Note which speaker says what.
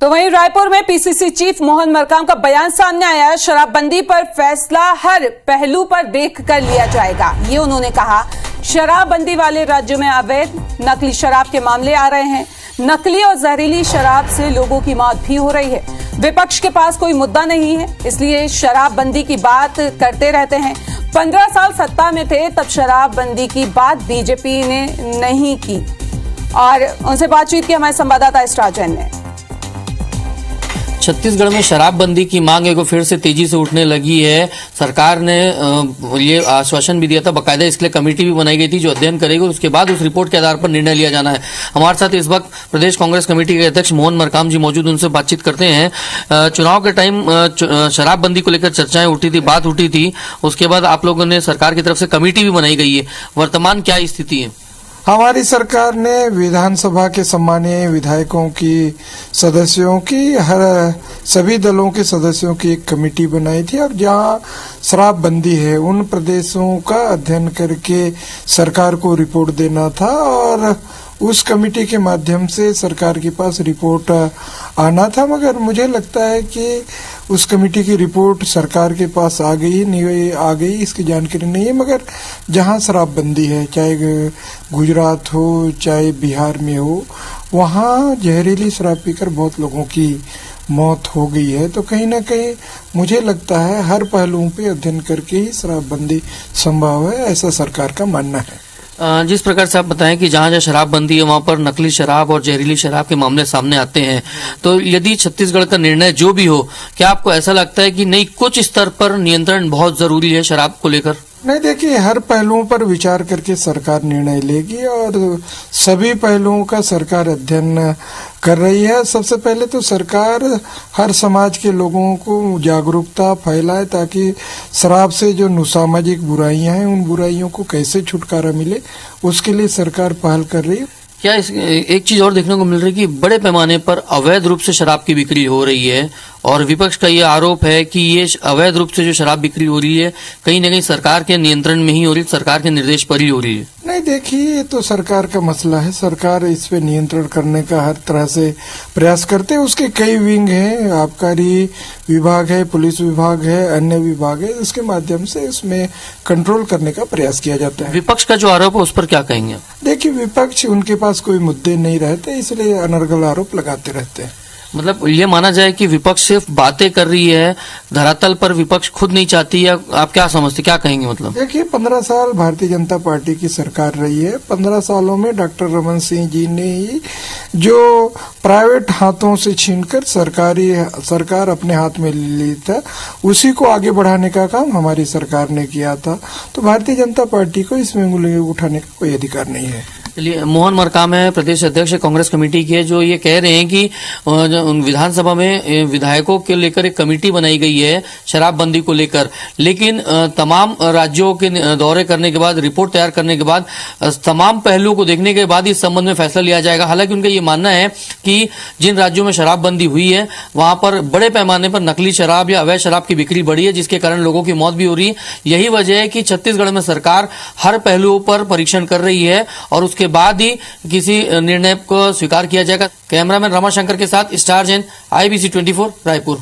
Speaker 1: तो वहीं रायपुर में पीसीसी चीफ मोहन मरकाम का बयान सामने आया है। शराबबंदी पर फैसला हर पहलू पर देखकर लिया जाएगा, ये उन्होंने कहा। शराबबंदी वाले राज्यों में अवैध नकली शराब के मामले आ रहे हैं। नकली और जहरीली शराब से लोगों की मौत भी हो रही है। विपक्ष के पास कोई मुद्दा नहीं है, इसलिए शराबबंदी की बात करते रहते हैं। 15 साल सत्ता में थे, तब शराबबंदी की बात बीजेपी ने नहीं की। और उनसे बातचीत की हमारे संवाददाता स्टार जैन ने।
Speaker 2: छत्तीसगढ़ में शराबबंदी की मांग एक फिर से तेजी से उठने लगी है। सरकार ने ये आश्वासन भी दिया था, बाकायदा इसके लिए कमेटी भी बनाई गई थी जो अध्ययन करेगी, उसके बाद उस रिपोर्ट के आधार पर निर्णय लिया जाना है। हमारे साथ इस वक्त प्रदेश कांग्रेस कमेटी के अध्यक्ष मोहन मरकाम जी मौजूद, उनसे बातचीत करते हैं। चुनाव के टाइम शराबबंदी को लेकर चर्चाएं उठी थी, बात उठी थी, उसके बाद आप लोगों ने सरकार की तरफ से कमेटी भी बनाई गई है। वर्तमान क्या स्थिति है?
Speaker 3: हमारी सरकार ने विधानसभा के सम्मानीय विधायकों की सदस्यों की सभी दलों के सदस्यों की एक कमेटी बनाई थी और जहां शराबबंदी है उन प्रदेशों का अध्ययन करके सरकार को रिपोर्ट देना था और उस कमेटी के माध्यम से सरकार के पास रिपोर्ट आना था। मगर मुझे लगता है कि उस कमेटी की रिपोर्ट सरकार के पास आ गई नहीं आ गई इसकी जानकारी नहीं है। मगर जहां शराबबंदी है, चाहे गुजरात हो चाहे बिहार में हो, वहां जहरीली शराब पीकर बहुत लोगों की मौत हो गई है। तो कहीं ना कहीं मुझे लगता है हर पहलुओं पे अध्ययन करके ही शराबबंदी संभव है, ऐसा सरकार का मानना है।
Speaker 2: जिस प्रकार से आप बताएं कि जहां जहां शराबबंदी है वहां पर नकली शराब और जहरीली शराब के मामले सामने आते हैं, तो यदि छत्तीसगढ़ का निर्णय जो भी हो, क्या आपको ऐसा लगता है कि नहीं कुछ स्तर पर नियंत्रण बहुत जरूरी है शराब को लेकर?
Speaker 3: नहीं, देखिए, हर पहलुओं पर विचार करके सरकार निर्णय लेगी और सभी पहलुओं का सरकार अध्ययन कर रही है। सबसे पहले तो सरकार हर समाज के लोगों को जागरूकता फैलाए ताकि शराब से जो सामाजिक बुराइयां हैं उन बुराइयों को कैसे छुटकारा मिले, उसके लिए सरकार पहल कर रही है।
Speaker 2: क्या एक चीज और देखने को मिल रही है कि बड़े पैमाने पर अवैध रूप से शराब की बिक्री हो रही है और विपक्ष का ये आरोप है कि ये अवैध रूप से जो शराब बिक्री हो रही है कहीं न कहीं सरकार के नियंत्रण में ही हो रही है, सरकार के निर्देश पर ही हो रही है।
Speaker 3: नहीं, देखिए, ये तो सरकार का मसला है। सरकार इस पे नियंत्रण करने का हर तरह से प्रयास करते हैं। उसके कई विंग हैं, आबकारी विभाग है, पुलिस विभाग है, अन्य विभाग है, उसके माध्यम से उसमें कंट्रोल करने का प्रयास किया जाता है।
Speaker 2: विपक्ष का जो आरोप है उस पर क्या कहेंगे?
Speaker 3: देखिए, विपक्ष उनके पास कोई मुद्दे नहीं रहते, इसलिए अनर्गल आरोप लगाते रहते हैं।
Speaker 2: मतलब ये माना जाए कि विपक्ष सिर्फ बातें कर रही है, धरातल पर विपक्ष खुद नहीं चाहती, या आप क्या समझते, क्या कहेंगे? मतलब
Speaker 3: देखिए, 15 साल भारतीय जनता पार्टी की सरकार रही है। 15 सालों में डॉक्टर रमन सिंह जी ने ही जो प्राइवेट हाथों से छीनकर सरकार अपने हाथ में ले ली था, उसी को आगे बढ़ाने का काम हमारी सरकार ने किया था। तो भारतीय जनता पार्टी को इसमें उंगली उठाने का कोई अधिकार नहीं है।
Speaker 2: चलिए, मोहन मरकाम है प्रदेश अध्यक्ष कांग्रेस कमेटी के, जो ये कह रहे हैं कि विधानसभा में विधायकों के लेकर एक कमेटी बनाई गई है शराबबंदी को लेकर, लेकिन तमाम राज्यों के दौरे करने के बाद, रिपोर्ट तैयार करने के बाद, तमाम पहलुओं को देखने के बाद इस संबंध में फैसला लिया जाएगा। हालांकि उनका ये मानना है कि जिन राज्यों में शराबबंदी हुई है वहां पर बड़े पैमाने पर नकली शराब या अवैध शराब की बिक्री बढ़ी है, जिसके कारण लोगों की मौत भी हो रही है। यही वजह है कि छत्तीसगढ़ में सरकार हर पहलुओं पर परीक्षण कर रही है और उसके बाद ही किसी निर्णय को स्वीकार किया जाएगा। कैमरामैन रमाशंकर के साथ स्टार जैन, IBC 24 रायपुर।